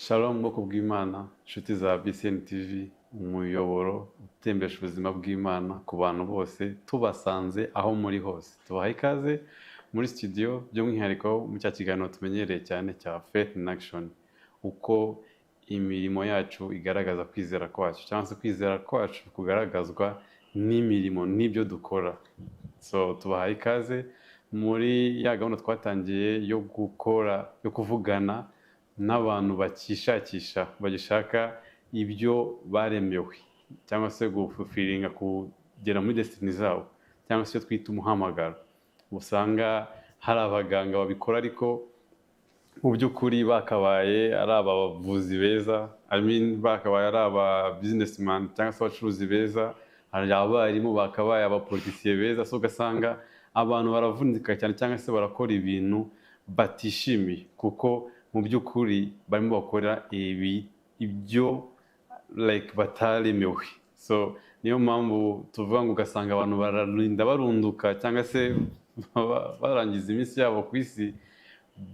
Shalom bwoko bw'Imana, inshuti za BCN TV, umuyoboro utembesha ubuzima bw'Imana ku bantu bose, tubasanze aho muri hose. Tubaha ikaze muri studio, by'umwihariko mu cya kiganiro tumenyereye cyane cya Faith in Action, uko imirimo yacu igaragaza kwizera kwacu, cyangwa se kwizera kwacu kugaragazwa n'imirimo n'ibyo dukora. So tubaha ikaze muri ya gahunda twatangiye yo kuvugana n'abantu bakishakisha bagishaka ibyo baremewe, cyangwa se gufiringa kugera muri destiny zabo, cyangwa se icyo twita umuhamagaro. Usanga hari abaganga babikora ariko mu by'ukuri bakabaye ari abavuzi beza, bakabaye ari aba businessman cyangwa se abacuruzi beza, hari abarimu bakabaye abapolitisiye beza. So ugasanga abantu baravunika cyane cyangwa se barakora ibintu batishimiye kuko mu by'ukuri barimo bakora ibyo bataremewe. So niyo mpamvu tuvuga ngo ugasanga abantu bararinda barunduka cyangwa se barangiza iminsi yabo ku isi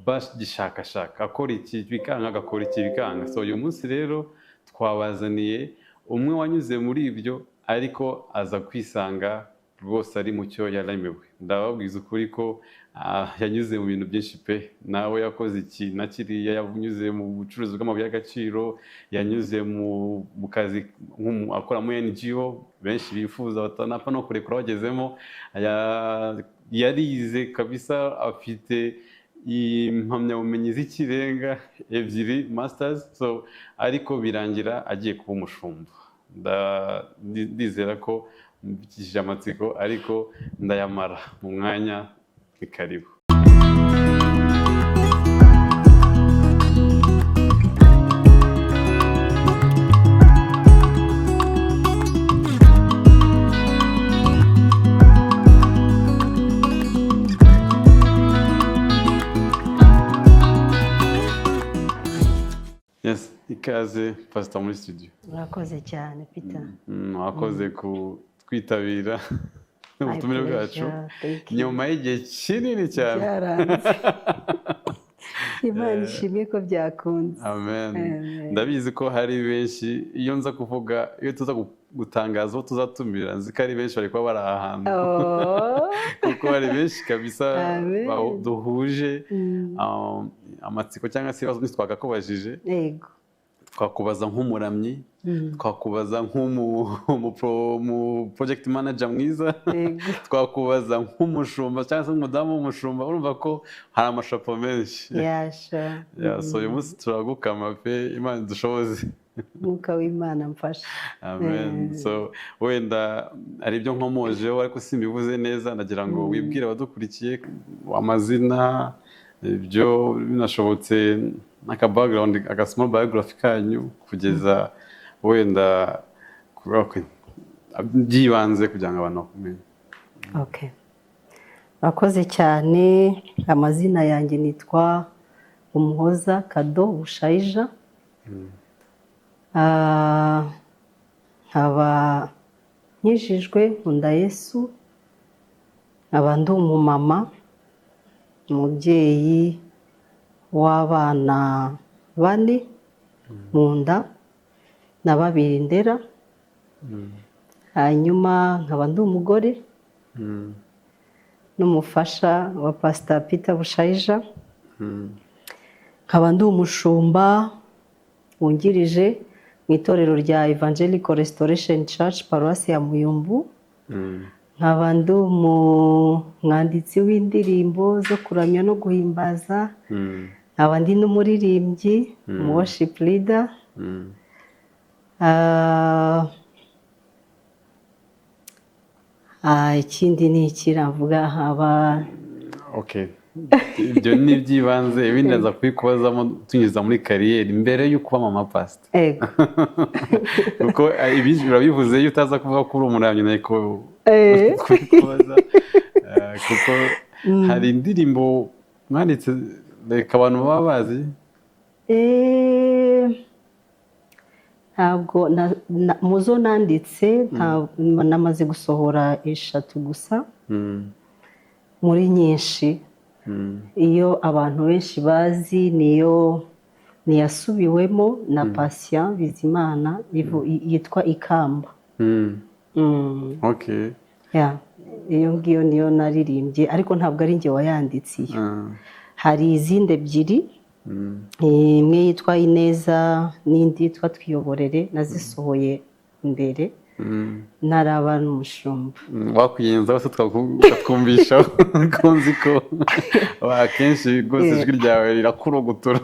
bagishakashaka, akora iki bikanga agakora iki bikanga. So uyu munsi rero twabazaniye umwe wanyuze muri ibyo ariko aza kwisanga rwose ari mu cyo yaremewe. Ndababwiza ukuri ko yanyuze mu bintu byinshi pe. Nawe yakoze iki na kiriya, yanyuze mu bucuruzi bw'amabuye y'agaciro, yanyuze mu kazi akora muri NGO benshi bifuza batanapfa no kurekura bagezemo. Yarize kabisa, afite impamyabumenyi z'ikirenga ebyiri masters. So ariko birangira agiye kuba umushumba. Ndizera ko mbikishije amatsiko ariko ndayamara mu mwanya. Ni karibu. Yes, ikaze Pastor muri studio. Murakoze cyane Peter. Mwakoze kwitabira ubutumire bwacu nyuma y'igihe kinini cyane. Imana ishimye ko byakunze. Amen. Ndabizi ko hari benshi, iyo nza kuvuga, iyo tuza gutangaza aho tuzatumira, nzi ko ari benshi bari kuba bari ahantu kuko hari benshi kabisa duhuje amatsiko cyangwa se ibibazo byinshi twakakubajije. Yego. Twakubaza nk'umuramyi, twakubaza nk'umu project manager mwiza, twakubaza nk'umushumba cyangwa se umudamu w'umushumba. Urumva ko hari amashapo menshi. So uyu munsi turagukama pe, Imana idushoboze. Mwuka w'Imana mfasha. Amen. So wenda ari ibyo nkomojeho ariko simbivuze neza, nagira ngo wibwire abadukurikiye amazina, ibyo binashobotse n'aka background, aga small biography kanyu, kugeza wenda byibanze kugira ngo abantu bakumenye. Okay. Bakoze cyane. Amazina yanjye nitwa Umuhoza Kado Bushayija. Nkaba nkijijwe, nkunda Yesu, nkaba ndi umumama, umubyeyi w'abana 4 mu nda na 2 ndera. Hanyuma nkaba ndi umugore n'umufasha wa Pastor Peter Bushayija. Nkaba ndi umushumba wungirije mu itorero rya Evangelical Restoration Church Paruwasi ya Muyumbu. Nkaba ndi umwanditsi w'indirimbo zo kuramya no guhimbaza. Nkaba ndi n'umuririmbyi, worship leader. Ikindi ni ikiravuga haba. Okay. Ibyo ni byibanze, ibindi ndaza kubikubazamo tunyuza muri kariyeri mbere yo kuba mama Pastor. Ego. Kuko ibi urabivuze iyo utaza kuvuga ko uri umuramyi nako kubikubaza. Kuko hari indirimbo mwanditse reka abantu baba bazi. Ntabwo muzo nanditse, namaze gusohora 3 gusa muri nyinshi. Iyo abantu benshi bazi niyo ntiyasubiwemo na Patient Bizimana yitwa Ikamba. Okay. Yeah. Iyo ngiyo niyo naririmbye ariko ntabwo ari njye wayanditse iyo. Hari izindi ebyiri, imwe yitwa Ineza n'indi yitwa Twiyoborere, nazisohoye mbere ntaraba n'umushumba. Wakwiyenza wese twumvisha konzi ko akenshi rwose ijwi ryawe rirakurogotora.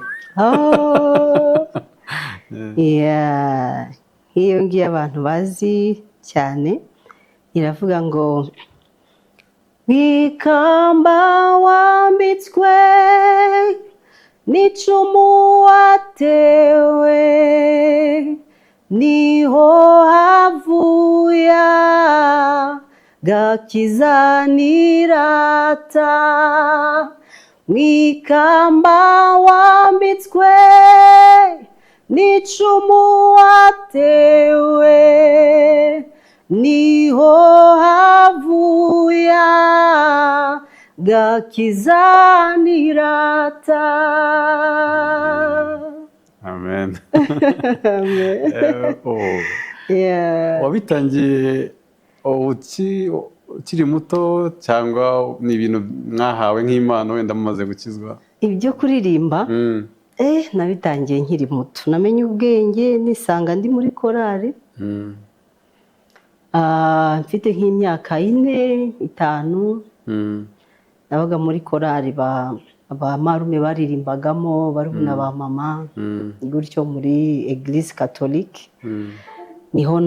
Iyo ngiyo abantu bazi cyane iravuga ngo Ikamba wambitswe n'icumu watewe niho havuye gakiza nirata. Ikamba wambitswe n'icumu watewe niho havuye gakiza nirata. Amen. Wabitangiye ukiri muto cyangwa ni ibintu mwahawe nk'impano wenda mumaze gukizwa? Ibyo kuririmba nabitangiye nkiri muto, namenye ubwenge nisanga ndi muri korali. Mfite nk'imyaka 4, 5 nabaga muri korali abamarume baririmbagamo barumuna ba mama gutyo muri Eglise Catholique. Niho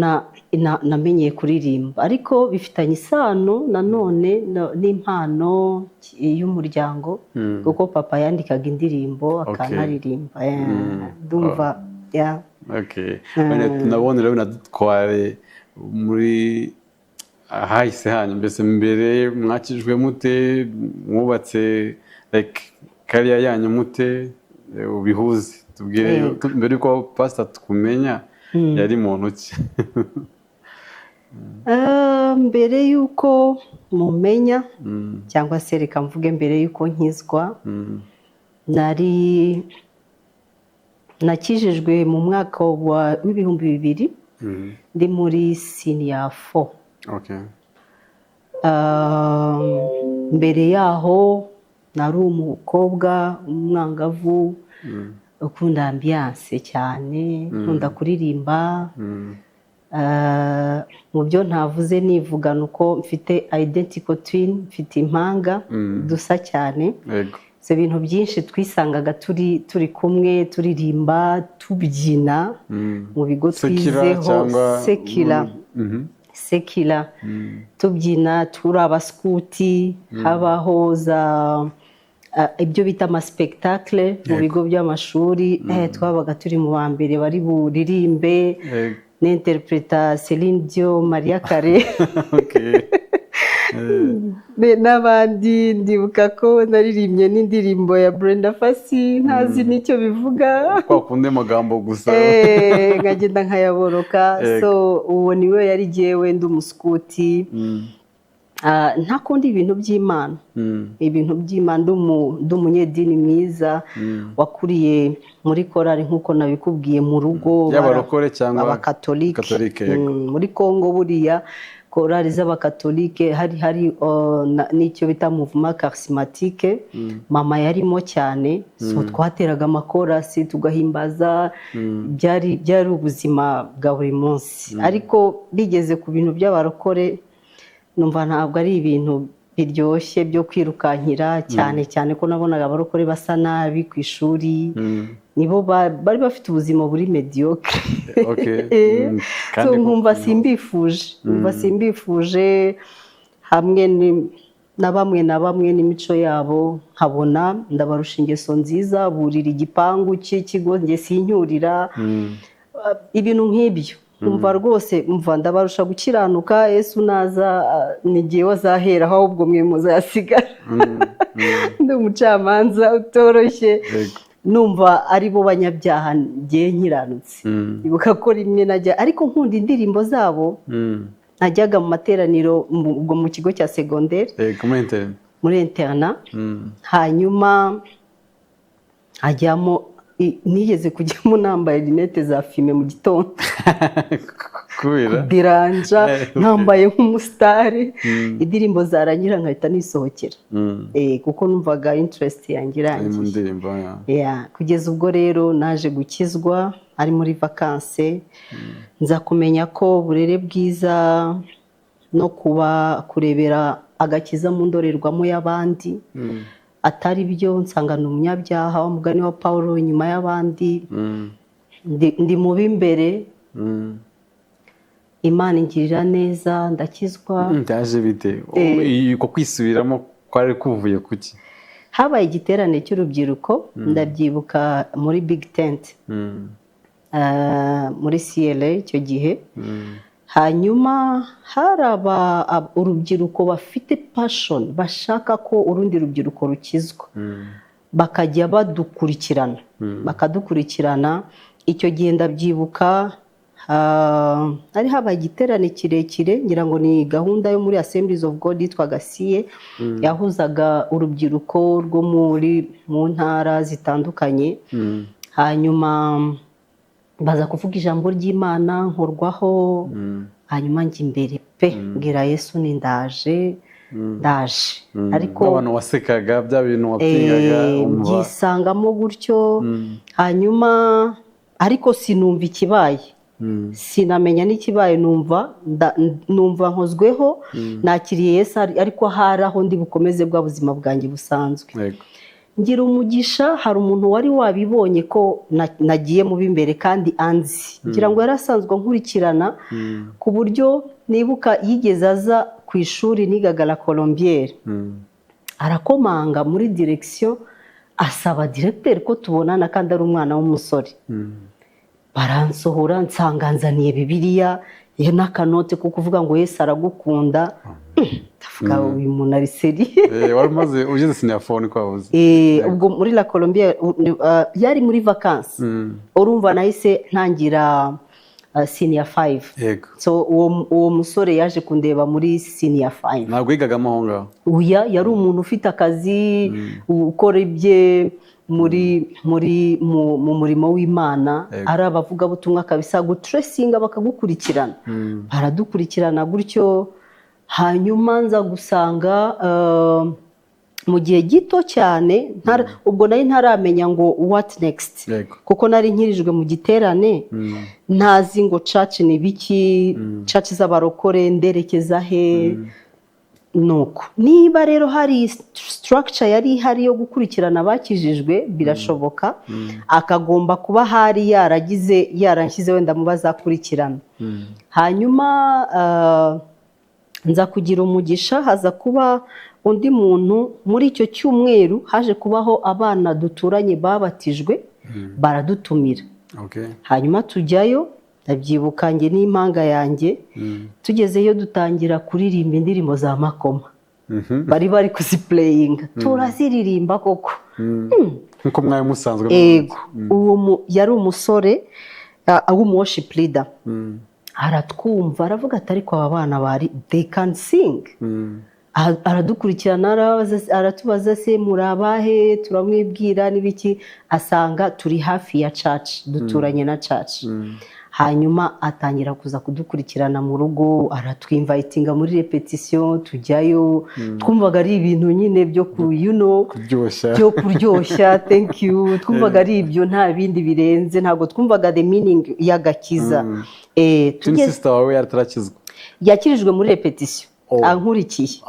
namenyeye kuririmba ariko bifitanye isano nanone n'impano y'umuryango kuko papa yandikaga indirimbo akanaririmba. Ndumva nabone rero nadutware muri hahise hanyu, mbese mbere mwakijwe mute, mwubatse kariya yanyu mute, ubihuze tubwire mbere yuko pastor tukumenya yari muntu ki? Mbere yuko mumenya cyangwa se reka mvuge mbere yuko nkizwa, nakijijwe mu mwaka wa 2000 ndi muri senior 4. Mbere yaho nari umukobwa umwangavu ukunda ambiance cyane, nkunda kuririmba. Mu byo ntavuze nivugana uko mfite identical twin, mfite impanga dusa cyane. Ibintu byinshi twisangaga turi kumwe turirimba tubyina mu bigo twizeho sekila tubyina turi abaskuti, habaho ibyo bita amaspectacle mu bigo by'amashuri. Twabaga turi mu ba mbere bari buririmbe n'interpreta Celine Dion, Maria Carey n'abandi. Ndibuka ko naririmbye n'indirimbo ya Brenda Fassie, ntazi n'icyo bivuga, twakunde amagambo gusa nkagenda nkayaboroka. So uwo niwe yari jyewe ndi umuskuti. Ntakundi ibintu by'Imana, ibintu by'Imana. Ndi umunyedini mwiza wakuriye muri korali nk'uko nabikubwiye mu rugo, y'abarokore cyangwa abakatolike. Muri Kongo buriya korali z'abakatolike hari n'icyo bita mouvement charismatique, mama yarimo cyane. So twateraga amakorasi tugahimbaza, byari ubuzima bwa buri munsi. Ariko bigeze ku bintu by'abarokore numva ntabwo ari ibintu biryoshye byo kwirukankira cyane cyane ko nabonaga abarokore basa nabi ku ishuri. Nibo bari bafite ubuzima buri mediocre. So nkumva simbifuje hamwe na bamwe n'imico yabo, nkabona ndabarusha ingeso nziza, burira igipangu cy'ikigo nge sinyurira ibintu nk'ibyo. Umva rwose ndabarusha gukiranuka, Yesu naza nigiye wazahera ahubwo mwe muzasigara. Ndi umucamanza utoroshye. Numva ari bo banyabyaha ngiye nkiranutse. Ibuka ko rimwe najya ariko nkunda indirimbo zabo. Najyaga mu materaniro ubwo mu kigo cya secondaire muri interna, hanyuma hajyamo nigeze kujyamo nambaye rinete za fime mu gitondo kubera diranja nambaye nk'umusitari indirimbo zarangira nkahita nisohokera kuko numvaga interest yanjye irangiye kugeza ubwo rero naje gukizwa ari muri vakanse nza kumenya ko uburere bwiza no kurebera agakiza mu ndorerwamo y'abandi atari byo nsangana umunyabyaha w'umugani wa Paulo inyuma y'abandi ndi mu b'imbere Imana ingirira neza ndakizwa byaje bite uko kwisubiramo kwari kuvuye kuki habaye igiterane cy'urubyiruko ndabyibuka muri Big Tent muri CLA icyo gihe hanyuma haraba urubyiruko bafite passion bashaka ko urundi rubyiruko rukizwa bakajya bakadukurikirana icyo gihe ndabyibuka hari habaye igiterane kirekire ngira ngo ni gahunda yo muri Assemblies of God yitwaga CIE yahuzaga urubyiruko rwo mu ntara zitandukanye hanyuma baza kuvuga ijambo ry'Imana nkorwaho hanyuma njye imbere mbwira Yesu ni ndaje ariko abantu wasekaga bya bintu wapingaga byisangamo gutyo hanyuma ariko sinumva ikibaye sinamenya n'ikibaye numva nkozweho nakiriye Yesu ariko hari aho ndi bukomeze bwa buzima bwanjye busanzwe ngira umugisha hari umuntu wari wabibonye ko nagiye mu b'imbere kandi anzi ngira ngo yarasanzwe nkurikirana ku buryo nibuka yigeze aza ku ishuri nigaga la Colombière arakomanga muri direction asaba directeur ko tubonana kandi ari umwana w'umusore baransohora nsanganzaniye Bibiliya ye n'akanote ko kuvuga ngo Yesu aragukunda ndavuga uyu muntu ari seriye wari umaze ugeze sinafone kwabuze ubwo muri la Colombière yari muri vacances urumva nahise ntangira senior 5 yego so uwo musore yaje kundeba muri senior 5 ntabwo yigagamo aho ngaho uya yari umuntu ufite akazi ukora ibye mu murimo w'Imana ari abavugabutumwa kabisa gutresinga bakagukurikirana baradukurikirana gutyo hanyuma nza gusanga mu gihe gito cyane ubwo nari ntaramenya ngo what next kuko nari nkirijwe mu giterane ntazi ngo church ni biki church z'abarokore nderekeza he nuko niba rero hari structure yari ihari yo gukurikirana abakijijwe birashoboka akagomba kuba hari yaranshyize wenda mu bazakurikirana hanyuma nza kugira umugisha haza kuba undi muntu muri icyo cyumweru haje kubaho abana duturanye babatijwe baradutumira hanyuma tujyayo ndabyibuka njye n'impanga yanjye tugezeyo dutangira kuririmba indirimbo za makoma bari kuziplayinga turaziririmba koko nkuko mwari musanzwe yego yari umusore w'umuworship leader aratwumva aravuga ati ariko aba bana bari they can sing aradukurikirana aratubaza se muri abahe turamwibwira n'ibiki asanga turi hafi ya church duturanye na church hanyuma atangira kuza kudukurikirana mu rugo aratwinvitinga muri repetition tujyayo twumvaga ari ibintu nyine byo kuryoshya thank you twumvaga ari ibyo nta bindi birenze ntabwo twumvaga the meaning y'agakiza sister wawe yatarakizwa yakirijwe muri repetition ankurikiye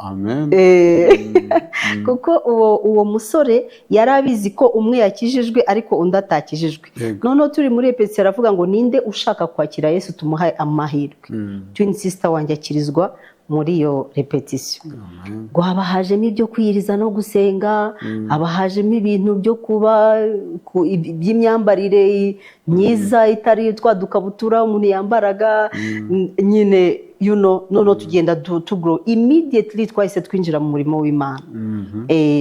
kuko uwo musore yari abizi ko umwe yakijijwe ariko undi atakijijwe noneho turi muri repetition aravuga ngo ninde ushaka kwakira Yesu tumuhaye amahirwe twin sister wanjye akirizwa muri iyo repetition ngo haba hajemo ibyo kwiyiriza no gusenga haba hajemo ibintu byo kuba by'imyambarire myiza itari twadukabutura umuntu yambaraga nyine noneho tugenda tugrow immediately twahise twinjira mu murimo w'Imana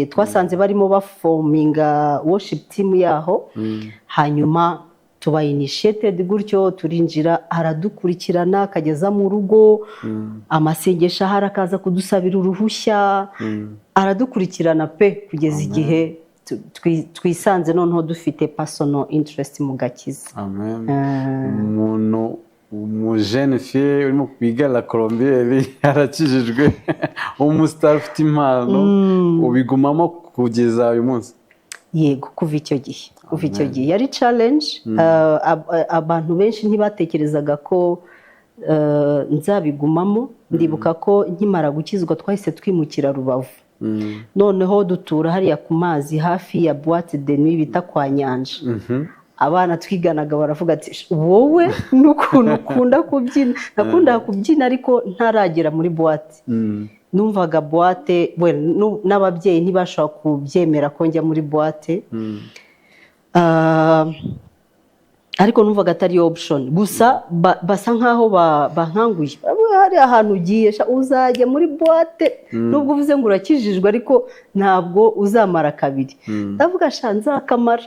twasanze barimo bafominga worship team yaho hanyuma tuba initiated gutyo turinjira aradukurikirana akageza mu rugo amasengesho ahari akaza kudusabira uruhushya aradukurikirana pe kugeza igihe twisanze noneho dufite personal interest mu gakiza. Amen. Umuntu umujene fie urimo kwiga la Colombier yarakijijwe umustar ufite impano ubigumamo kugeza uyu munsi. Yego, kuva icyo gihe yari challenge. Abantu benshi ntibatekerezaga ko nzabigumamo. Ndibuka ko nkimara gukizwa twahise twimukira Rubavu, noneho dutura hariya ku mazi hafi ya boîte de nuit bita kwa Nyanja. Abana twiganaga baravuga ati wowe n'ukuntu ukunda kubyina. Nakundaga kubyina ariko ntaragera muri boîte. Numvaga boîte n'ababyeyi ntibashobora kubyemera ko njya muri boîte. Ariko numvaga atari option. Gusa basa nkaho bankanguye. Hari ahantu ugiye uzajya muri boîte nubwo uvuze ngo urakijijwe ariko ntabwo uzamara kabiri. Ndavuga nzakamara.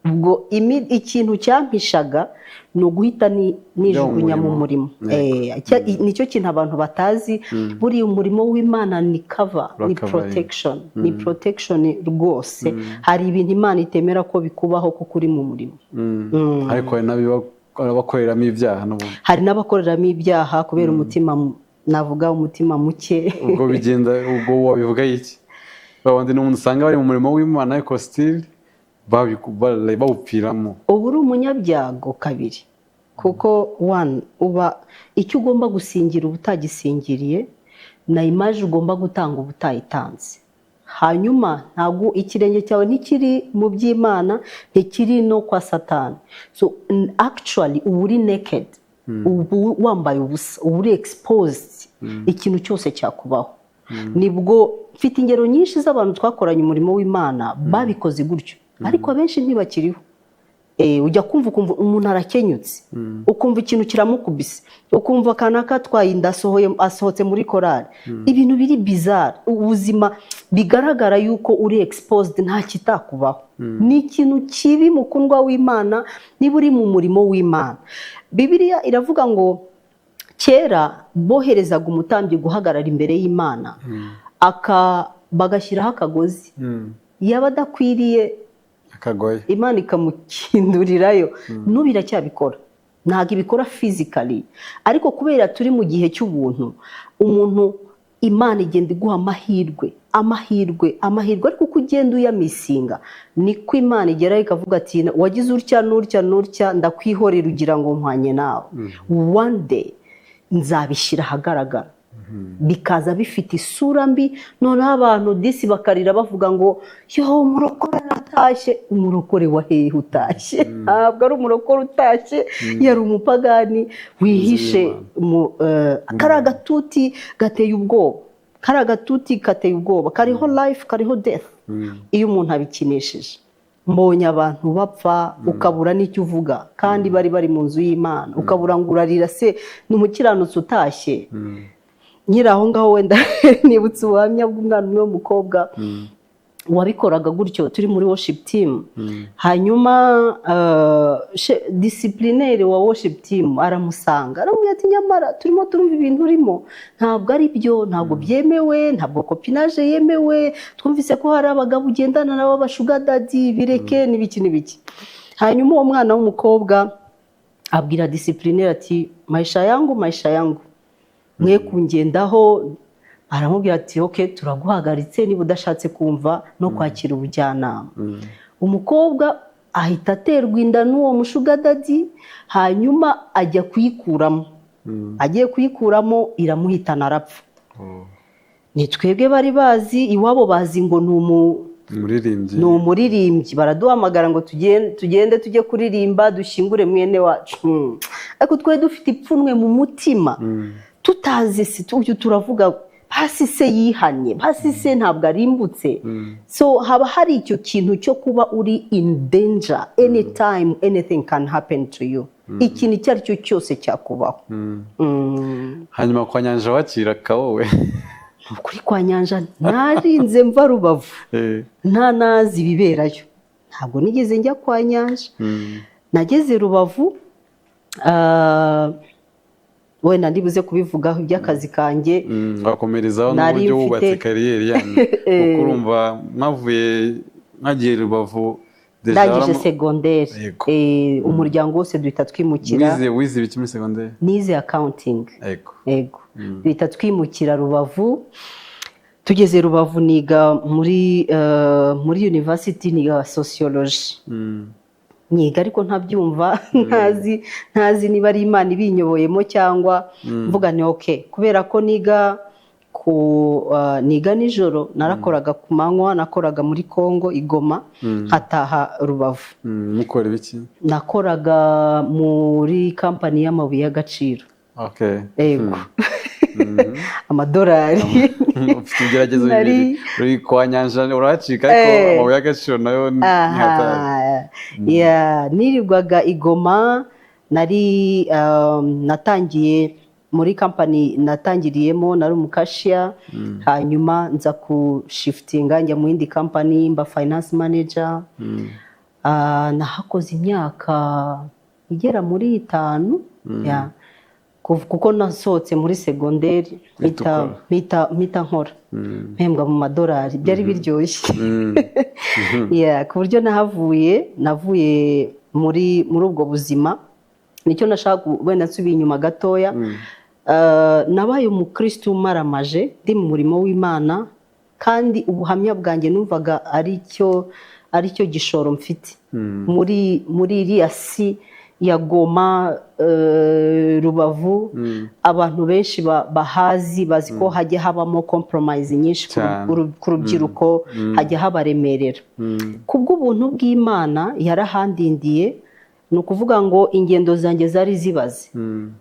Ubwo ikintu cyampishaga ni uguhita nijugunya mu murimo. Nicyo kintu abantu batazi. Buriya umurimo w'Imana ni cover, ni protection. Ni protection rwose. Hari ibintu Imana itemera ko bikubaho kuko uri mu murimo. Ariko n'abakoreramo ibyaha n'ubundi. Hari n'abakoreramo ibyaha kubera umutima, navuga umutima muke. Ubwo bigenda, ubwo wabivuga iki? Babandi n'umuntu usanga bari mu murimo w'Imana ariko still bawupfiramo. Ubu uri umunyabyago kabiri, kuko uba icyo ugomba gusingira ubutagisingiriye, na image ugomba gutanga ubutayitanze. Hanyuma ntabwo ikirenge cyawe ntikiri mu by'Imana, ntikiri no kwa Satani. So actually uba uri naked, ubu wambaye ubusa, uba uri exposed. Ikintu cyose cyakubaho. Nibwo mfite ingero nyinshi z'abantu twakoranye umurimo w'Imana babikoze gutyo, ariko abenshi ntibakiriho. Ujya kumva umuntu arakenyutse, ukumva ikintu kiramukubise, ukumva kanaka twaye inda asohotse muri korali. Ibintu biri bizarre. Ubuzima bigaragara yuko uri exposed, nta kitakubaho. Ni ikintu kibi mukundwa w'Imana niba uri mu murimo w'Imana. Bibiliya iravuga ngo kera boherezaga umutambyi guhagarara imbere y'Imana, bagashyiraho akagozi. Yaba adakwiriye akagoye, Imana ikamukindurirayo. N'ubu iracyabikora, ntabwo ibikora physically, ariko kubera turi mu gihe cy'ubuntu, umuntu Imana igenda iguha amahirwe. Ariko uko ugenda uyamisinga niko Imana igeraho ikavuga ati wagize utya n'utya ndakwihorera ugira ngo mpanye nawe. One day nzabishyira ahagaragara, bikaza bifite isura mbi. Noneho abantu disi bakarira bavuga ngo yo umurokore natashye. Umurokore wa hehe utashye? Ntabwo ari umurokore utashye, yari umupagani wihishe. Kari agatuti gateye ubwoba, kariho life, kariho death. Iyo umuntu abikinishije, mbonye abantu bapfa ukabura n'icyo uvuga, kandi bari mu nzu y'Imana, ukabura ngo urarira se n'umukiranutsi utashye. Nyiri aho ngaho wenda nibutse ubuhamya bw'umwana umwe w'umukobwa wabikoraga gutyo. Turi muri worship team, hanyuma disciplinary wa worship team aramusanga, aramubwira ati nyamara turimo turumva ibintu urimo ntabwo ari byo, ntabwo byemewe, ntabwo copinage yemewe, twumvise ko hari abagabo ugendana nabo abashuga daddy, bireke n'ibiki. Hanyuma uwo mwana w'umukobwa abwira disciplinary ati maisha yangu mwe kungendaho. Aramubwira ati okay, turaguhagaritse niba udashatse kumva no kwakira ubujyanama. Umukobwa ahita aterwa inda n'uwo mushuga daddy, hanyuma ajya kuyikuramo. Agiye kuyikuramo iramuhitana arapfa. Ni twebwe bari bazi iwabo, bazi ngo ni umuririmbyi. Baraduhamagara ngo tugende tujye kuririmba dushyingure mwene wacu. Ariko twe dufite ipfunwe mu mutima, tutazi si turavuga hasi se yihanye, hasi se ntabwo arimbutse. So haba hari icyo kintu cyo kuba uri in danger anytime, anything can happen to you. Ikintu icyo ari cyo cyose cyakubaho. Hanyuma kwa Nyanja wakiraka wowe? Kuri kwa Nyanja narinze mva Rubavu, nta nazi ibiberayo, ntabwo nigeze njya kwa Nyanja. Nageze Rubavu, wenda ndibuze kubivugaho iby'akazi kanjye. Wakomerezaho n'uburyo wubatse kariyeri yanyu, kuko urumva mwavuye mwagiye Rubavu ndangije segonderi umuryango wose duhita twimukira. wize ibiki muri segonderi? nize accounting. Yego duhita twimukira Rubavu. Tugeze Rubavu niga muri university niga sociology. Niga ariko ntabyumva, ntazi niba ari Imana ibinyoboyemo cyangwa mvuga ni okay, kubera ko niga nijoro, narakoraga ku manywa, nakoraga muri Kongo Igoma, hataha Rubavu. Mukora ibiki? Nakoraga muri kampani y'amabuye y'agaciro. Yego amadolari. Ufite ibigeragezo bibiri, uri kwa Nyanja urahacika, ariko amabuye y'agaciro nayo ntihatari. Nirirwaga Igoma. Natangiye muri kampani natangiriyemo, nari umukashiya, hanyuma nza kushiftinga njya mu yindi kampani mba finance manager. Nahakoze imyaka igera muri 5 kuko nasohotse muri segonderi mpita nkora, mpembwa mu madolari, byari biryoshye. Ku buryo navuye muri ubwo buzima. Nicyo nashaka wenda nsubiye inyuma gatoya. Nabaye umukristo maramaje, ndi mu murimo w'Imana, kandi ubuhamya bwanjye numvaga ari cyo gishoro mfite muri iriya si ya Goma, Rubavu. Abantu benshi bahazi, bazi ko hajya habamo compromise nyinshi ku rubyiruko, hajya habaremerera. Kubw'ubuntu bw'Imana yarahandindiye, ni ukuvuga ngo ingendo zanjye zari zibaze.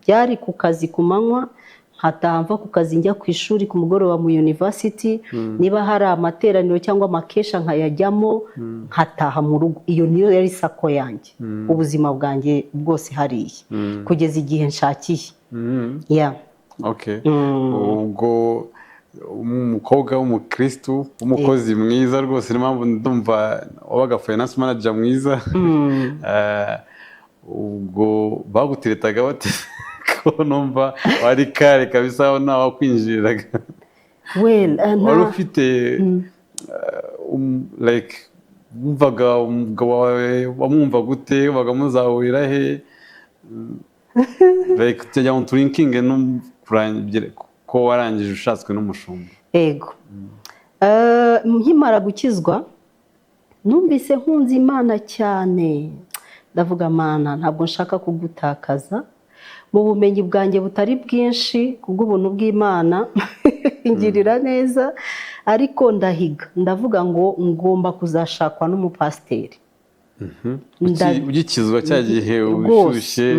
Byari ku kazi ku manywa, nkataha ku kazi njya ku ishuri ku mugoroba mu university. Niba hari amateraniro cyangwa amakesha nkayajyamo, nkataha mu rugo. Iyo niyo yari sako yanjye, ubuzima bwanjye bwose hariya, kugeza igihe nshakiye. Ubwo umukobwa w'umukristo w'umukozi mwiza rwose, niyo mpamvu ndumva wabaga finance manager mwiza. Ubwo baguteretaga bate ko numva wari kare kabisa, aho ntawe wakwinjiriraga? Wari ufite wumvaga umugabo wawe wamwumva gute? Wabaga muzahurira he? Tujya mu turinkinge ko warangije ushatswe n'umushumba. Yego. Nkimara gukizwa numvise nkunze Imana cyane. Ndavuga, Mana, ntabwo nshaka kugutakaza. Mu bumenyi bwanjye butari bwinshi, kubw'ubuntu bw'Imana ingirira neza, ariko ndahiga. Ndavuga ngo ngomba kuzashakwa n'umupasiteri. Ugikizwa cya gihe ushyushye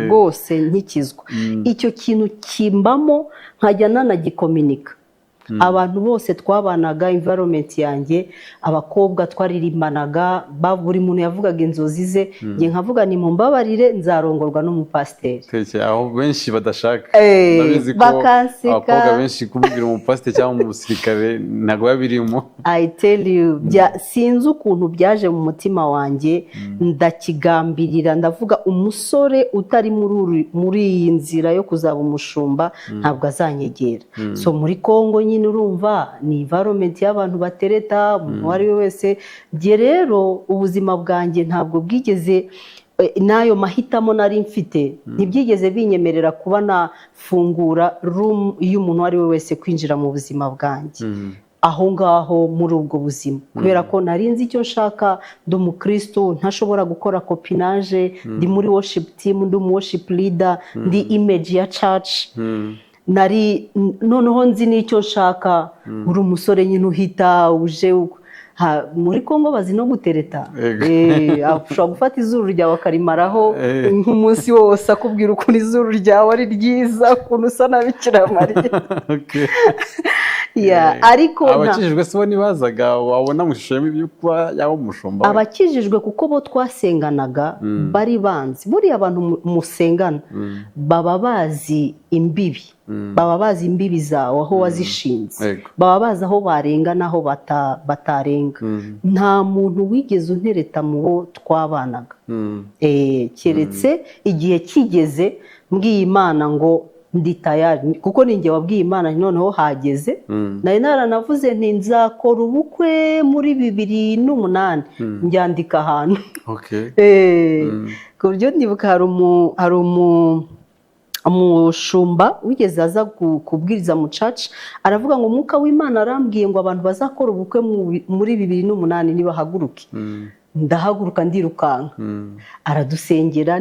rwose nkikizwa. Icyo kintu kimbamo, nkajya nanagikominika. Abantu bose twabanaga, environment yanjye, abakobwa twaririmbanaga, buri muntu yavugaga inzozi ze. Nge nkavuga ni mumbabarire, nzarongorwa n'umupasiteri. Aho benshi badashaka. Bakanseka. Abakobwa benshi kubwira umupasiteri cyangwa umusirikare ntabwo babirimo. I tell you, sinzi ukuntu byaje mu mutima wanjye, ndakigambirira. Ndavuga, umusore utari muri iyi nzira yo kuzaba umushumba ntabwo azanyegera. So muri Kongo nyine urumva ni environment y'abantu batereta, umuntu wari we wese. Bye rero ubuzima bwanjye ntabwo bwigeze, nayo mahitamo nari mfite ntibyigeze binyemerera kuba nafungura room y'umuntu wari we wese kwinjira mu buzima bwanjye. Aho ngaho muri ubwo buzima, kubera ko nari nzi icyo nshaka. Ndi umukristo, ntashobora gukora copinage. Ndi muri worship team, ndi worship leader, ndi image ya church. Noneho nzi n'icyo nshaka. Uri umusore nyine uhita uje muri Kongo bazi no gutereta. Ushobora gufata izuru ryawe akarimaraho nk'umunsi wose, akubwira ukuntu izuru ryawe ari ryiza, ukuntu usa na Bikira Mariya. Ariko abakijijwe se bo ntibazaga wabona mu ishusho y'uko yaba umushumba? Abakijijwe kuko bo twasenganaga bari banzi. Buriya abantu musengana baba bazi imbibi, baba bazi imbibi zawe aho wazishinze, baba bazi aho barenga n'aho batarenga. Nta muntu wigeze untereta mu bo twabanaga, keretse igihe kigeze mbwiye Imana ngo ndi tayari kuko ninjye wabwiye Imana noneho hageze nari naranavuze nti nzakora ubukwe muri 2008 njyandika ahantu ku buryo ndibuka hari umushumba wigeze aza kubwiriza mu church aravuga ngo umwuka w'Imana arambwiye ngo abantu bazakora ubukwe muri 2008 nibahaguruke ndahaguruka ndirukanka aradusengera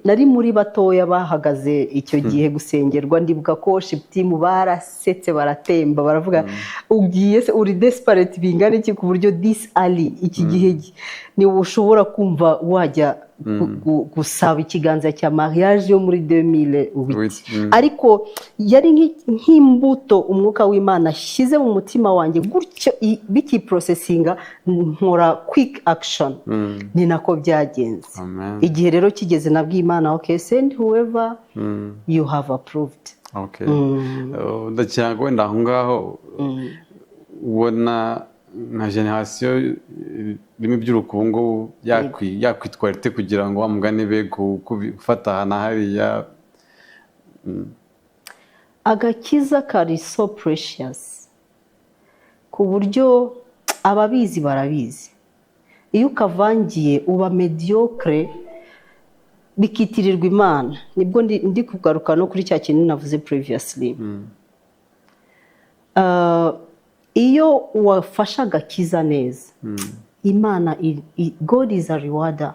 nari muri batoya bahagaze icyo gihe gusengerwa ndibuka ko worship team barasetse baratemba baravuga ugiye se uri desperate bingana iki ku buryo this early iki gihe ni ushobora kumva wajya gusaba ikiganza cya mariage yo muri 2008 ariko yari nk'imbuto umwuka w'Imana ashyize mu mutima wanjye gutyo biki processinga nkora quick action ni nako byagenze igihe rero kigeze nabwiye Imana okay send whoever you have approved ndacyanga wenda aho ngaho ubona nka generasiyo rimwe by'urukungu yakwitwara ite kugira ngo bamugane be gufata ahantu hariya agakiza kari so precious ku buryo ababizi barabizi iyo ukavangiye uba mediocre bikitirirwa Imana nibwo ndi kugaruka no kuri cya kintu navuze previously iyo wafasha agakiza neza Imana God is a rewarder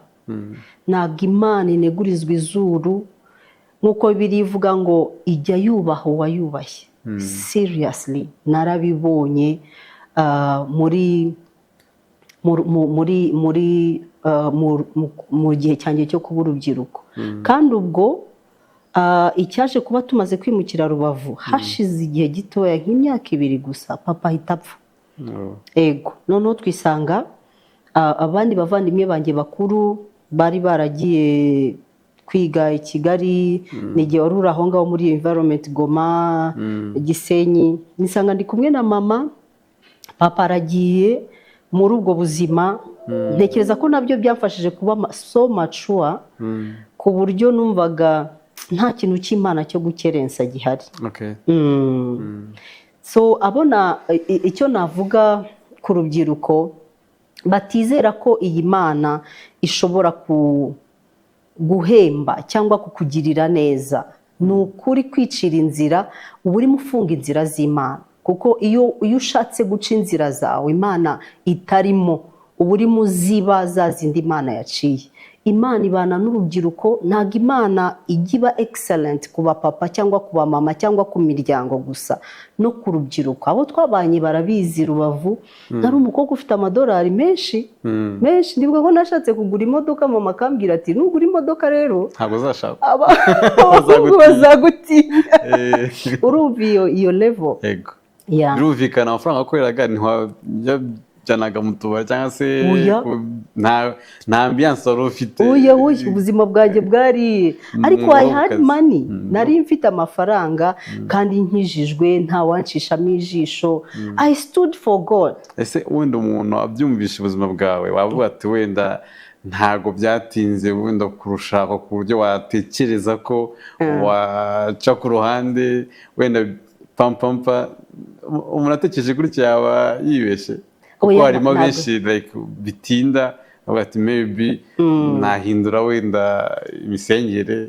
ntabwo Imana inegurizwa izuru nk'uko birivuga ngo ijya yubaha uwayubashye seriously narabibonye mu gihe cyanjye cyo kuba urubyiruko kandi ubwo icyaje kuba tumaze kwimukira Rubavu hashize igihe gitoya nk'imyaka 2 gusa papa ahita apfa ego noneho twisanga abandi bavandimwe banjye bakuru bari baragiye kwiga i Kigali n'igihe wari uri aho ngaho muri environment Goma Gisenyi nisanga ndi kumwe na mama papa aragiye muri ubwo buzima ntekereza ko nabyo byafashije kuba so mature ku buryo numvaga nta kintu cy'Imana cyo gukerensa gihari so abona icyo navuga ku rubyiruko batizera ko iyi Mana ishobora guhemba cyangwa kukugirira neza ni ukuri kwicira inzira uba urimo ufunga inzira z'Imana kuko iyo ushatse guca inzira zawe Imana itarimo uba urimo uziba za zindi Imana yaciye Imana ibana n'urubyiruko ntabwo Imana ijya iba excellent ku bapapa cyangwa ku bamama cyangwa ku miryango gusa no ku rubyiruko abo twabanye barabizi Rubavu nari umukobwa ufite amadolari menshi ndibuka ko nashatse kugura imodoka mama akambwira ati nugura imodoka rero ntabwo uzashaka bazagutinya urumva iyo level birumvikana amafaranga akoreraga janaga mu tubari cyangwa se nta ambiance wari ufite ubuzima bwanjye bwari ariko I had money nari mfite amafaranga kandi nkijijwe nta wanshishamo ijisho I stood for God. Ese wenda umuntu abyumvisha ubuzima bwawe wavuga ati wenda ntago byatinze wenda kurushaka ku buryo watekereza ko waca ku ruhande wenda pampampa umuntu atekereje gutya yaba yibeshe kuko harimo benshi bitinda bavuga ati maybe nahindura wenda imisengere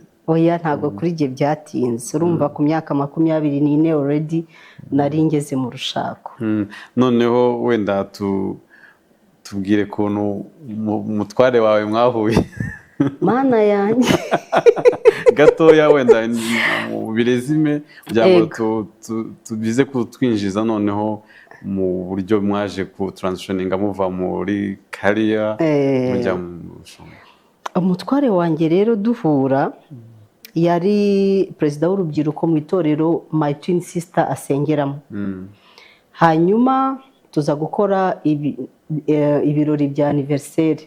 ntabwo kuri jye byatinze urumva ku myaka 24 already nari ngeze mu rushako noneho wenda tubwire kuntu umutware wawe mwahuye Mana yanjye gatoya wenda mu birezime kugira ngo tubize kutwinjiza noneho mu buryo mwaje ku transitioninga muva muri career mujya mu umutware wanjye rero duhura yari perezida w'urubyiruko mu itorero My Twin Sister asengeramo hanyuma tuza gukora ibirori bya anniversaire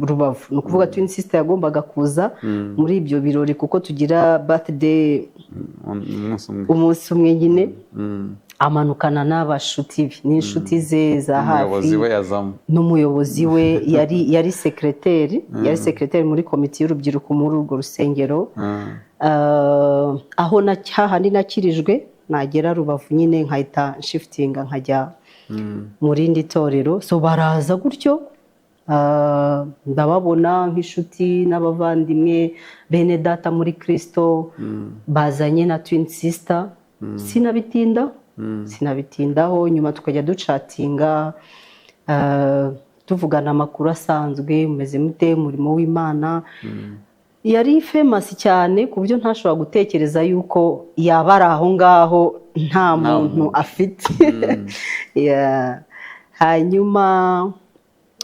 Rubavu ni ukuvuga Twin Sister yagombaga kuza muri ibyo birori kuko tugira birthday umunsi umwe nyine amanukana n'abashuti be n'inshuti ze za hafi. Umuyobozi we yazamo. N'umuyobozi we yari sekreteri muri komite y'urubyiruko muri urwo rusengero. Aho hahandi nakirijwe nagera Rubavu nyine nkahita shiftinga nkajya mu rindi torero. So baraza gutyo ndababona nk'inshuti n'abavandimwe bene data muri Kristo, bazanye na twin sister. Sinabitindaho, nyuma tukajya ducatinga tuvugana amakuru asanzwe, mumeze mute, umurimo w'Imana. Yari famous cyane ku buryo ntashobora gutekereza yuko yaba ari aho ngaho nta muntu afite. Hanyuma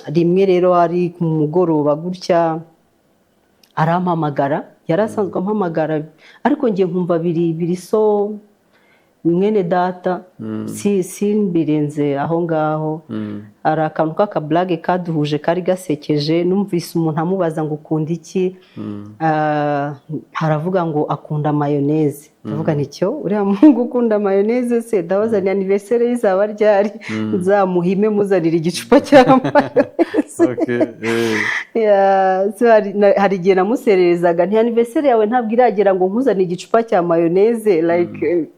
rimwe rero ari ku mugoroba gutya arampamagara, yari asanzwe ampamagara ariko ngiye nkumva biri so mwene data, simbirenze aho ngaho. Hari akantu k'akablage kaduhuje kari gasekeje, numvise umuntu amubaza ngo ukunda iki, haravuga ngo akunda mayoneze. Ndavuga nicyo uriya muhungu ukunda mayoneze se, ndabaza ni anniversaire y'izaba ryari, nzamuhime muzanira igicupa cya mayoneze. Hari igihe namusererezaga nti anniversaire yawe ntabwo iragera ngo nkuzane igicupa cya mayoneze like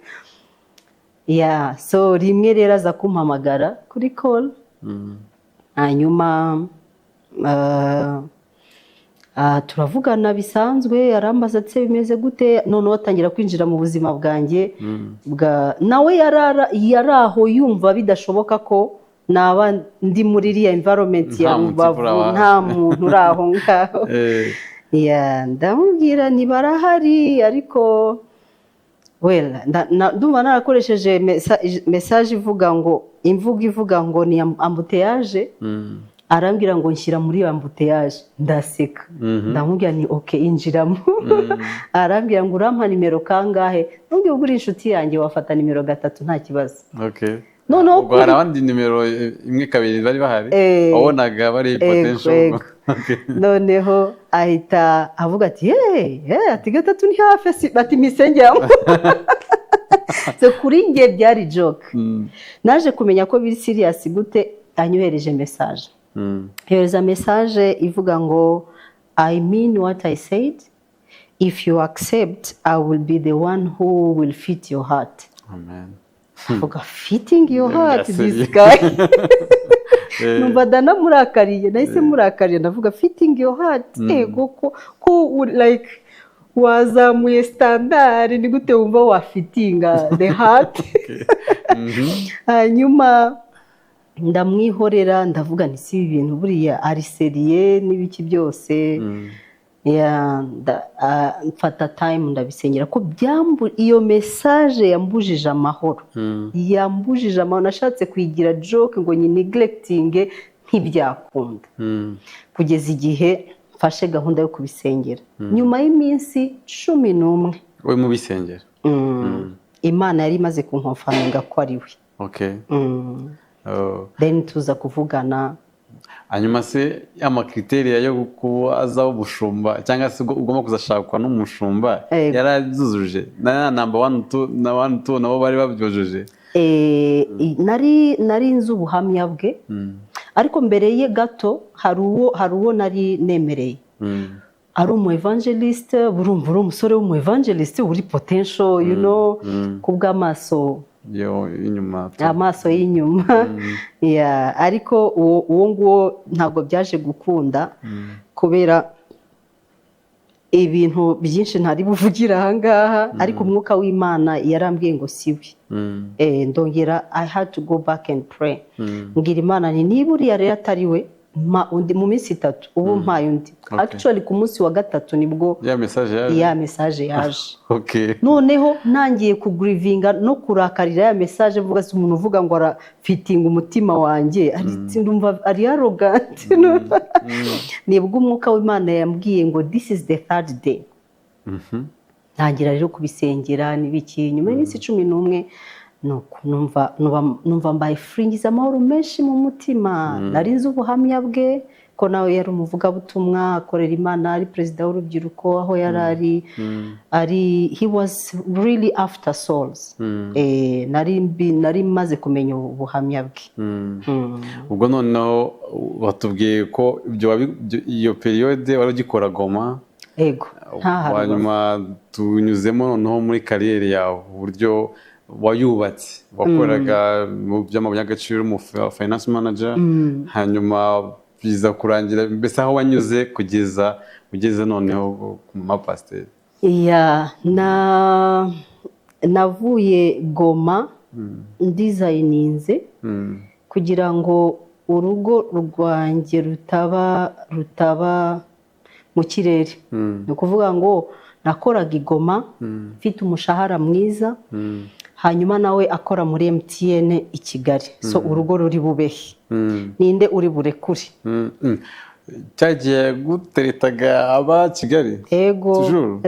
so rimwe rero aza kumpamagara kuri call. Hanyuma turavugana bisanzwe, arambaza ati bimeze gute, noneho atangira kwinjira mu buzima bwanjye. Nawe yari aho yumva bidashoboka ko naba ndi muri iriya environment ya Rubavu, nta muntu uri aho ngaho. Ndamubwira ntibarahari, ariko ndumva narakoresheje message ivuga ngo ni ambuteyage. Arambwira ngo nshyira muri ambuteyage, ndaseka. Ndamubwira ni okay injiramo. Arambwira ngo urampa nimero kangahe, nubwo uri inshuti yanjye wafata nimero 3 nta kibazo. Noneho ubwo hari abandi nimero 1 2 bari bahari wabonaga bari potential. Noneho ahita avuga ati ati 3 ni hafi, ati misengera. So kuri nge byari joke. Naje kumenya ko biri serious gute, anyohereje message. Here's message ivuga ngo I mean what I said. If you accept, I will be the one who will fit your heart. Amen. Fitting your heart, this guy. Numva dana murakariye, nahise murakariye, ndavuga fitting your heart. Ko like wazamuye standard, ni gute wumva wa fittinga the heart. Hanyuma ndamwihorera, ndavuga ni si ibintu buriya ari seriye n'ibiki byose. Mfata time ndabisengera ko iyo message yambujije amahoro. Nashatse kwigira joke ngo neglecting ntibyakunda, kugeza igihe mfashe gahunda yo kubisengera. Nyuma y'iminsi 11 we mu bisengera, Imana yari imaze kunkonfaminga ko ari we. Then tuza kuvugana. Hanyuma se amakriteriya yo kubaza ubushumba cyangwa se ugomba kuzashakwa n'umushumba yarazuzuje na number 1 2 nabo bari babyujuje? Nari nzi ubuhamya bwe, ariko mbere ye gato hari uwo nari nemereye. Ari umu evangelist, burumva uri umusore w'umu evangelist uri potential, you know, kubw'amaso inyuma, amaso y'inyuma. Ariko uwo nguwo ntabwo byaje gukunda kubera ibintu byinshi ntari buvugira aha ngaha. Ariko umwuka w'Imana yarambwiye ngo siwe. Ndongera I had to go back and pray. Ngira Imana ni niba uriya rero atari we, mu minsi 3 ubu mpaye undi. Actually ku munsi wa 3 nibwo ya message yaje. Noneho nangiye kugrivinga no kurakarira ya message, vuga se umuntu uvuga ngo arafitinga umutima wanjye, ndumva ari arrogant. Nibwo umwuka w'Imana yambwiye ngo this is the 3rd day. Ntangira rero kubisengera nibiki. Nyuma y'iminsi 11 nuko numva mbaye furingiza amahoro menshi mu mutima. Nari nzi ubuhamya bwe ko nawe yari umuvugabutumwa akorera Imana, ari perezida w'urubyiruko aho yari ari he was really after souls. Nari maze kumenya ubuhamya bwe. Ubwo noneho batubwiye ko iyo periode wari ugikora Goma. Ego, hanyuma tunyuzemo noneho muri kariyeri yawe uburyo wayubatse, wakoraga mu by'amabuye y'agaciro mu finance manager, hanyuma biza kurangira mbese aho wanyuze kugeza ugeze noneho ku mapasiteri. Navuye Goma ndizayininze kugira ngo urugo rwanjye rutaba mu kirere. Ni ukuvuga ngo nakoraga i Goma mfite umushahara mwiza, hanyuma nawe akora muri MTN i Kigali. So urugo ruri bubehe, ninde uri burekure. Cyagiye guteretaga aba Kigali? Ego.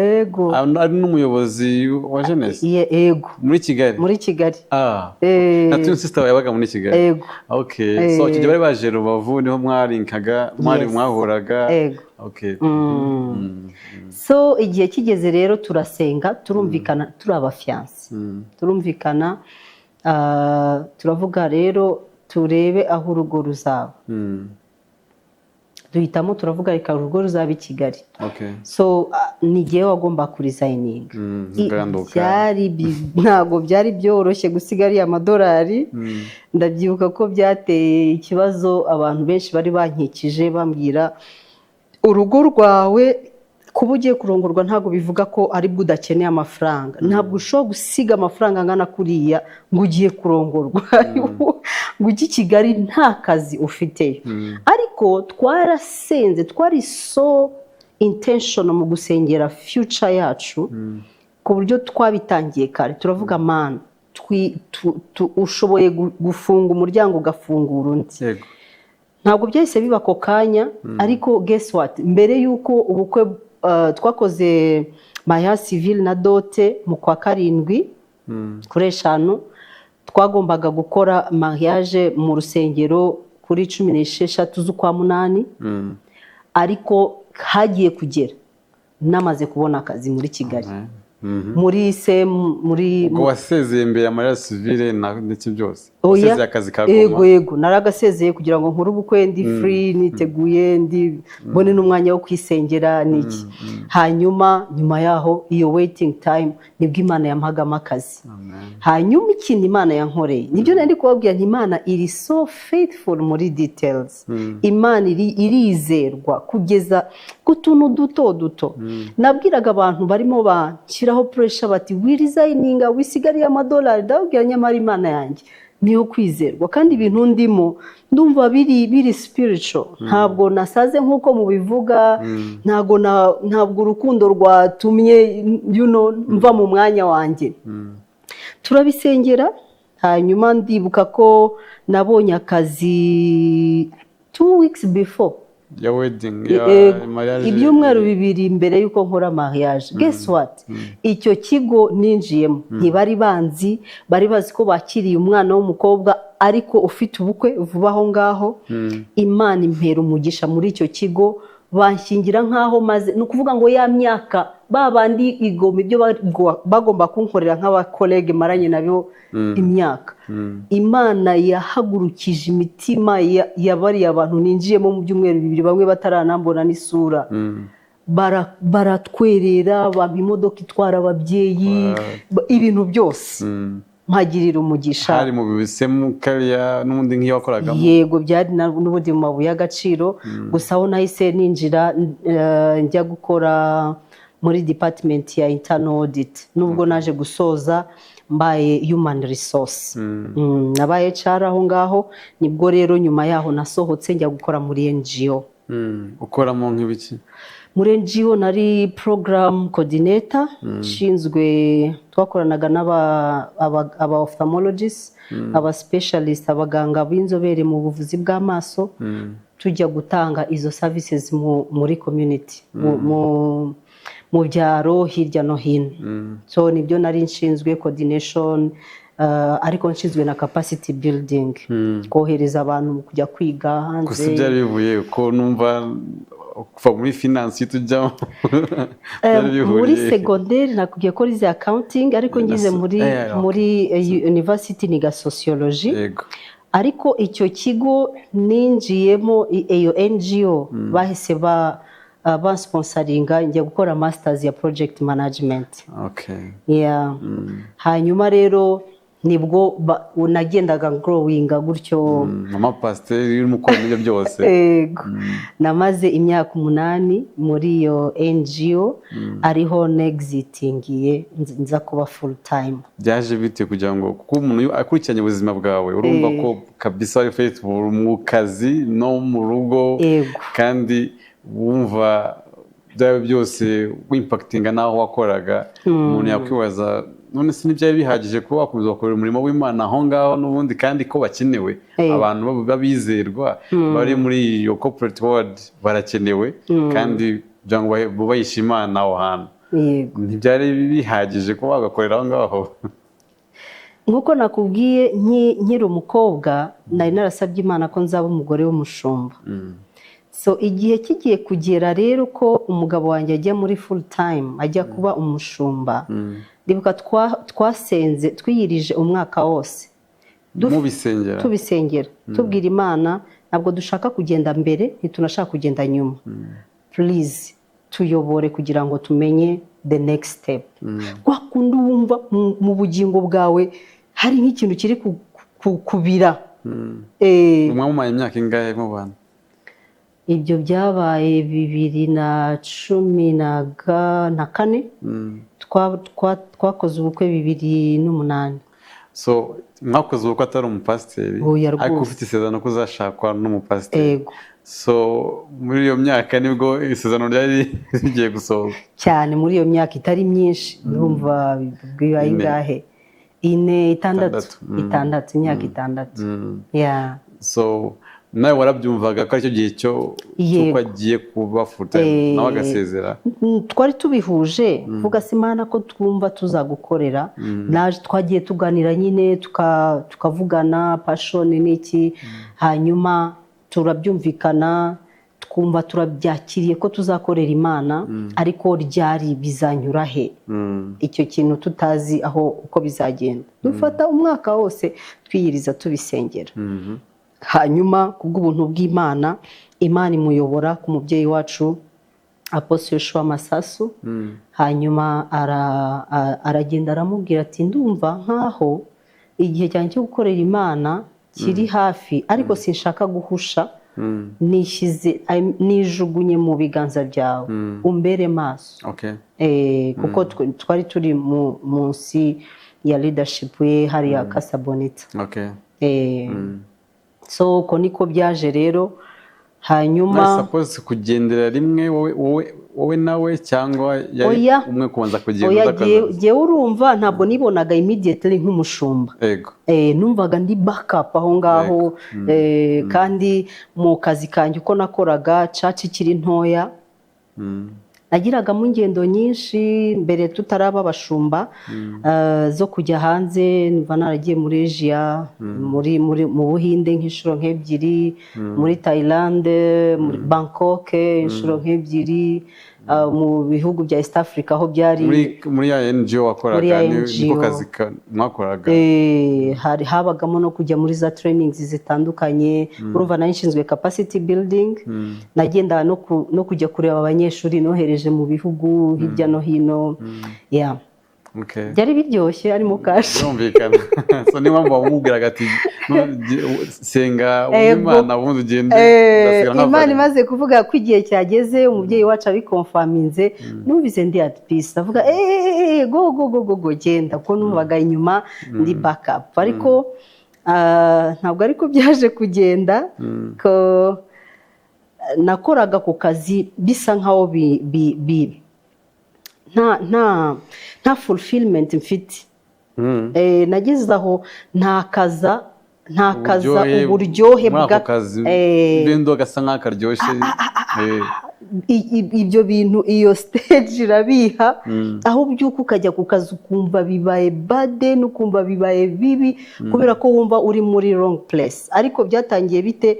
Ari n'umuyobozi wa Jeunesse? Ego. Muri Kigali? Muri Kigali. Na twin sister yabaga muri Kigali? Ego. Okay. So icyo bari baje Rubavu niho mwarinkaga, mwahuraga? Ego. Okay. So igihe kigeze rero turasenga, turumvikana turi abafiyanse. Turumvikana turavuga rero turebe aho urugo ruzaba. Duhitamo turavuga reka urugo ruzaba i Kigali. So ni jyewe wagomba kurizayininga. Ntabwo byari byoroshye gusiga ariya amadolari. Ndabyibuka ko byateye ikibazo, abantu benshi bari bankikije bambwira urugo rwawe kuba ugiye kurongorwa ntabwo bivuga ko ari bwo udakeneye amafaranga. Ntabwo ushobora gusiga amafaranga angana kuriya ngo ugiye kurongorwa ngo ujye i Kigali nta kazi ufiteyo. Ariko twarasenze, twari so intentional mu gusengera future yacu ku buryo twabitangiye kare. Turavuga mana ushoboye gufunga umuryango ugafungura undi. Ntabwo byahise biba ako kanya, ariko guess what, mbere y'uko ubukwe twakoze mariage civil na dote mu kwa 7 kuri 5, twagombaga gukora mariage mu rusengero kuri 16 z'ukwa 8. Ariko hagiye kugera namaze kubona akazi muri Kigali. muri wasezeye mbere ya mariage civile ndetse byose wasezeye akazi ka Goma? Yego naragasezeye kugira ngo nkore ubukwe ndi free, niteguye, ndi mbone n'umwanya wo kwisengera niki. Hanyuma nyuma yaho iyo waiting time nibwo Imana yampagama akazi. Hanyuma ikintu Imana yankoreye nibyo nari kubabwira nti Imana iri so faithful muri details. Imana irizerwa kugeza ku tuntu duto. Nabwiraga abantu barimo banshyiraho pressure bati wirizayininga wisigariye amadolari, ndabwira nyamara Imana yanjye niyo kwizerwa kandi ibintu ndimo ndumva biri spiritual. Ntabwo nasaze nkuko mubivuga, ntabwo urukundo rwatumye mva mu mwanya wanjye. Turabisengera. Hanyuma ndibuka ko nabonye akazi 2 weeks before ya wedding mariage, ibyumweru 2 mbere yuko nkora mariage. Guess what, icyo kigo ninjiyemo ntibari banzi, bari bazi ko bakiriye umwana w'umukobwa ariko ufite ubukwe vuba aho ngaho. Imana impera umugisha muri icyo kigo, banshingira nkaho maze nukuvuga ngo ya myaka babandi igoma ibyo bagomba kunkorera nk'abakolege maranye nabo imyaka. Imana yahagurukije imitima yabari abantu ninjiyemo mu byumweru 2 bamwe bataranambona n'isura. Baratwerera, bampa imodoka itwara ababyeyi, ibintu byose mpagirira umugisha. Hari mu bisemu kariya n'ubundi nk'iyo wakoragamo? Yego byari n'ubundi mu mabuye y'agaciro. Gusa aho nahise ninjira njya gukora muri department ya internal audit, nubwo naje gusoza mbaye human resource. Nabaye HR aho ngaho. Nibwo rero nyuma yaho nasohotse njya gukora muri NGO. Ukora mu nk'ibiki? Muri NGO nari program coordinator, nshinzwe twakoranaga aba ophthalmologists, aba specialists, abaganga b'inzobere mu buvuzi bw'amaso, tujya gutanga izo services muri community, mu byaro hirya no hino. So nibyo nari nshinzwe coordination ariko nshinzwe na capacity building, kohereza abantu mu kujya kwiga hanze. Gusa byari bivuye ko numva kuva muri finance tujya muri secondaire nakubwiye ko rize accounting, ariko ngize muri university niga sociology. Ariko icyo kigo ninjiyemo iyo NGO bahise bansponsoringa njya gukora masters ya project management. Hanyuma rero nibwo nagendaga growinga gutyo. Mama pasiteri uri mukora n'ibyo byose. Namaze imyaka 8 muri iyo NGO, ariho nexitingiye nza kuba full time. Byaje bite kugira ngo kuko umuntu akurikiranye ubuzima bwawe urumva ko kabisa ari faithful mu kazi no mu rugo, kandi wumva byawe byose wimpactinga naho wakoraga. Umuntu yakwibaza none se n'ibyari bihagije kuba wakomeza gukora umurimo w'Imana aho ngaho n'ubundi, kandi ko bakenewe abantu babizerwa bari muri iyo corporate world barakenewe, kandi kugira ngo bubahishe Imana aho hantu ntibyari bihagije kuba wagakorera aho ngaho? Nkuko nakubwiye nkiri umukobwa nari narasabye Imana ko nzaba umugore w'umushumba. So igihe kigiye kugera rero ko umugabo wanjye ajya muri full time, ajya kuba umushumba, ndibuka twasenze twiyirije umwaka wose tubisengera tubwira Imana ntabwo dushaka kugenda mbere, ntitunashaka kugenda nyuma. Please tuyobore kugira ngo tumenye the next step. Kwa kundi wumva mu bugingo bwawe hari nk'ikintu kiri kubira. Mwamamaye imyaka ingahe mu bantu? Ibyo byabaye 2014. Twakoze ubukwe 2008. So mwakoze ubukwe atari umupasiteri, ariko ufite isezerano ko uzashakwa n'umupasiteri. So muri iyo myaka nibwo isezerano ryari rigiye gusohoka cyane. Muri iyo myaka itari myinshi, urumva bwibaye ingahe? 6 imyaka 6. So nawe warabyumvaga ko aricyo gihe cyo agiye kuba full time nawe agasezera? Twari tubihuje vuga se Imana ko twumva tuzagukorera. Naje twagiye tuganira nyine tukavugana passion n'iki, hanyuma turabyumvikana twumva turabyakiriye ko tuzakorera Imana, ariko ryari bizanyura he, icyo kintu tutazi aho uko bizagenda. Dufata umwaka wose twiyiriza tubisengera. Hanyuma kubw'ubuntu bw'Imana, Imana imuyobora ku mubyeyi wacu Apostle Yoshua Masasu. Hanyuma aragenda aramubwira ati ndumva nkaho igihe cyanjye cyo gukorera Imana kiri hafi, ariko sinshaka guhusha. Nijugunye mu biganza byawe, umbere maso. Kuko twari turi munsi ya leadership ye hariya Casa Bonita. So uko niko byaje rero. Hanyuma suppose kugendera rimwe wowe nawe cyangwa yari umwe kubanza kugenda? Oya, urumva ntabwo nibonaga immediately nk'umushumba. Numvaga ndi backup aho ngaho. Kandi mu kazi kanjye uko nakoraga church ikiri ntoya, nagiragamo ingendo nyinshi mbere tutaraba abashumba, zo kujya hanze. Numva naragiye muri Asia, mu Buhinde nk'inshuro nk'ebyiri, muri Thailand, muri Bangkok inshuro nk'ebyiri, mu bihugu bya East Africa aho byari muri ya NGO wakoraga. Niko kazi mwakoraga? Habagamo no kujya muri za trainings zitandukanye. Urumva nari nshinzwe capacity building, nagenda no kujya kureba abanyeshuri nohereje mu bihugu hirya no hino. Byari biryoshye, arimo kashi. Byumvikana. So niba wamubwiraga ati senga Imana ubundi ugende. Imana imaze kuvuga ko igihe cyageze, umubyeyi wacu abikonfaminze, numvise ndi at peace. Avuga go genda, ko numvaga inyuma ndi backup. Ariko ntabwo ariko byaje kugenda, ko nakoraga ku kazi bisa nkaho nta fulfillment mfite. Nageze aho ntakaza uburyohe bwa kazi. Bendo gasa nk'akaryoshye. ibyo bintu iyo stage irabiha aho ubyuka ukajya ku kazi ukumva bibaye bade n'ukumva bibaye bibi kubera ko wumva uri muri wrong place ariko byatangiye bite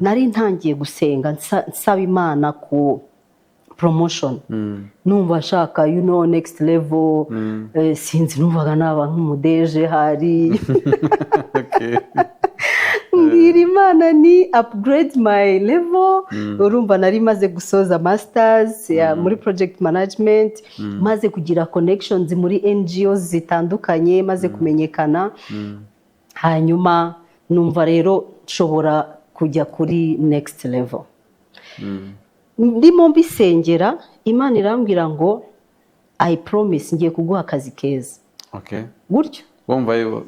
nari ntangiye gusenga nsaba Imana ku promotion numva nshaka next level sinzi numvaga naba nk'umudeje hari mbwira Imana ni upgrade my level urumva nari maze gusoza masters muri project management maze kugira connections muri NGOs zitandukanye maze kumenyekana hanyuma numva rero nshobora kujya kuri next level ndimo mbisengera Imana irambwira ngo I promise ngiye kuguha akazi keza gutyo wumva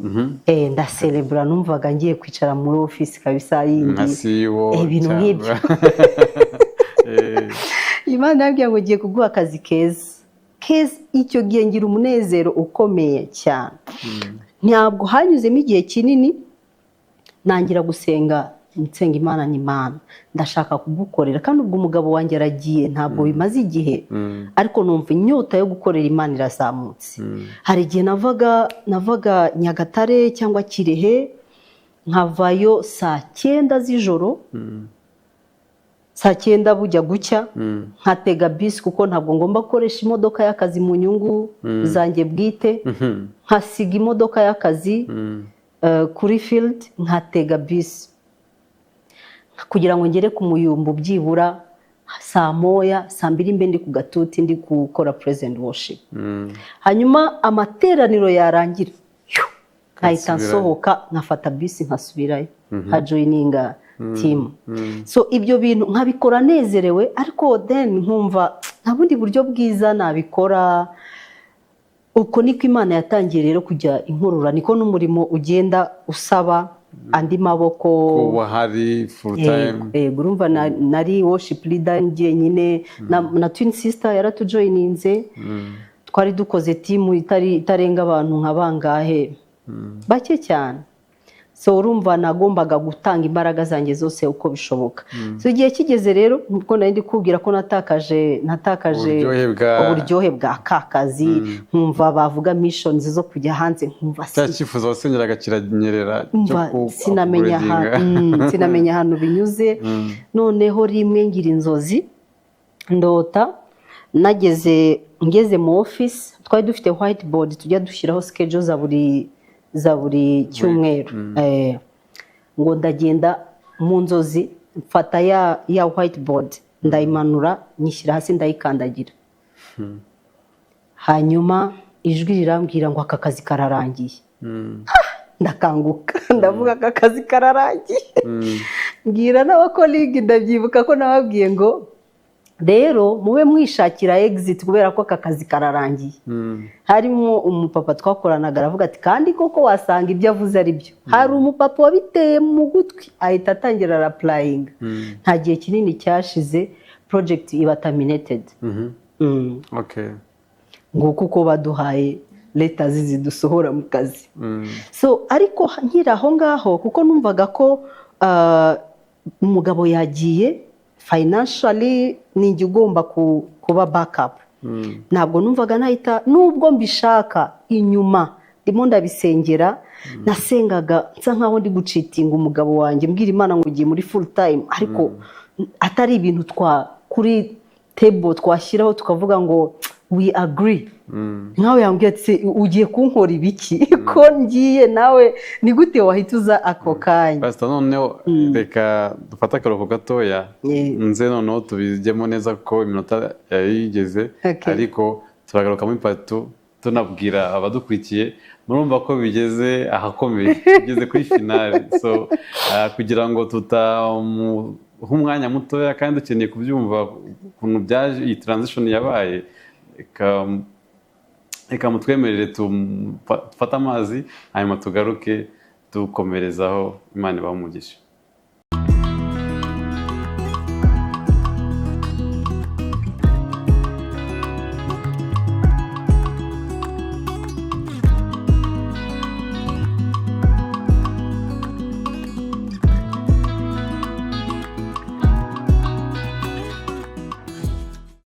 ndacelebra numvaga ngiye kwicara muri office kabisa yindi ibintu nk'ibyo Imana yambwiye ngo ngiye kuguha akazi keza icyo gihe ngira umunezero ukomeye cyane ntabwo hanyuzemo igihe kinini nangira gusenga nsenga Imana n'Imana ndashaka kugukorera kandi ubwo umugabo wanjye aragiye ntabwo bimaze igihe ariko numva inyota yo gukorera Imana irazamutse hari igihe navaga Nyagatare cyangwa Kirehe nkavayo saa 9 z'ijoro saa 9 bujya gucya nkatega bisi kuko ntabwo ngomba gukoresha imodoka y'akazi mu nyungu zanjye bwite nkasiga imodoka y'akazi kuri field nkatega bisi kugira ngo ngere ku Muyumbu byibura saa 1 saa 2 mbe ndi ku gatuti ndi gukora present worship hanyuma amateraniro yarangira nkahita nsohoka nkafata bisi nkasubirayo nkajoininga team so ibyo bintu nkabikora nezerewe ariko then nkumva nta bundi buryo bwiza nabikora uko niko Imana yatangiye rero kujya inkurura niko n'umurimo ugenda usaba andi maboko kuba hari full time urumva nari worship leader ngiye nyine na twin sister yaratujoininze twari dukoze team itarenga abantu nka bangahe bake cyane so urumva nagombaga gutanga imbaraga zanjye zose uko bishoboka so igihe kigeze rero nkuko nari ndikubwira ko natakaje uburyohe bwa kakazi nkumva bavuga missions zo kujya hanze nkumva cyifuzo wasengeraga kiranyerera sinamenya ahantu binyuze noneho rimwe ngira inzozi ndota ngeze mu office twari dufite whiteboard tujya dushyiraho schedule za buri cyumweru ngo ndagenda mu nzozi mfata ya whiteboard ndayimanura nyishyira hasi ndayikandagira hanyuma ijwi rirambwira ngo aka kazi kararangiye ndakanguka ndavuga aka kazi kararangiye mbwira n'abakoligi ndabyibuka ko nababwiye ngo rero mube mwishakira exit kubera ko aka kazi kararangiye harimo umupapa twakoranaga aravuga ati kandi koko wasanga ibyo avuze ari byo hari umupapa wabiteye mu gutwi ahita atangira applying nta gihe kinini cyashize project iba terminated ngo kuko baduhaye leta zidusohora mu kazi so ariko nkira aho ngaho kuko numvaga ko umugabo yagiye financially ninjye ugomba kuba backup ntabwo numvaga nahita nubwo mbishaka inyuma ndimo ndabisengera nasengaga nsa nkaho ndi gucitinga umugabo wanjye mbwira Imana ngo ugiye muri full time ariko atari ibintu kuri table twashyiraho tukavuga ngo we agree nkawe yambwiye ati ugiye kunkora ibiki ko ngiye nawe ni gute wahita uza ako kanya pastor noneho reka dufata akaruhuko gatoya nze noneho tubijyemo neza ko iminota yayigeze ariko turagaruka muri part 2 tunabwira abadukurikiye murumva ko bigeze ahakomeye bigeze kuri finale so kugira ngo umwanya mutoya kandi ukeneye kubyumva ukuntu byaje iyi transition yabaye reka mutwemerere tufate amazi hanyuma tugaruke dukomerezaho Imana ibahe umugisha